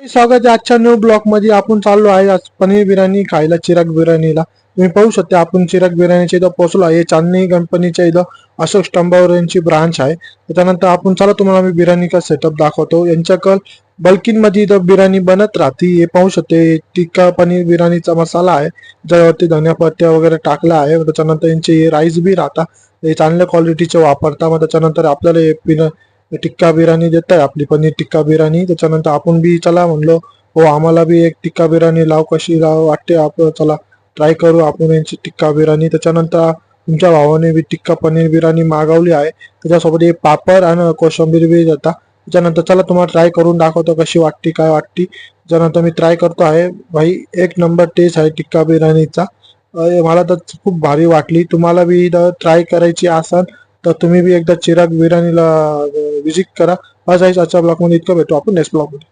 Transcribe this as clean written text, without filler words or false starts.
स्वागत आहे आजच्या न्यू ब्लॉक मध्ये. आपण चाललो आहे आज पनीर बिर्याणी खायला चिराग बिर्याणीला. तुम्ही पाहू शकता आपण चिराग बिर्याणीच्या इथं पोहोचलो आहे. चांदणी कंपनीच्या इथं अशोक स्तंभावर यांची ब्रांच आहे. त्याच्यानंतर आपण चला तुम्हाला मी बिर्याणीचा सेटअप दाखवतो. यांच्याकडे बल्किन मध्ये इथं बिर्याणी बनत राहते. हे पाहू शकते टिक्का पनीर बिर्याणीचा मसाला आहे ज्यावरती धनिया पत्त्या वगैरे टाकला आहे. त्याच्यानंतर यांचे राईस बी राहता हे चांगल्या क्वालिटीचे वापरता. मग त्याच्यानंतर आपल्याला हे टिक्का बिर्याणी देत आहे आपली पनीर टिक्का बिर्याणी. त्याच्यानंतर आपण बी चला म्हणलो हो आम्हाला बी एक टिक्का बिर्याणी लाव, कशी लाव वाटते आपण चला ट्राय करू आपण यांची टिक्का बिर्याणी. त्याच्यानंतर तुमच्या भावाने बी टिक्का पनीर बिर्याणी मागवली आहे. त्याच्यासोबत एक पापड आणि कोशिंबीर बी देता. त्याच्यानंतर चला तुम्हाला ट्राय करून दाखवतो कशी वाटते काय वाटते. त्याच्यानंतर मी ट्राय करतो आहे. भाई एक नंबर टेस्ट आहे टिक्का बिर्याणीचा. मला तर खूप भारी वाटली. तुम्हाला बी ट्राय करायची असेल तर तुम्ही बी एकदा चिराग बिर्याणीला विजिट करा. बस आजच्या ब्लॉग मध्ये इतकं. भेटू आपण नेक्स्ट ब्लॉग मध्ये.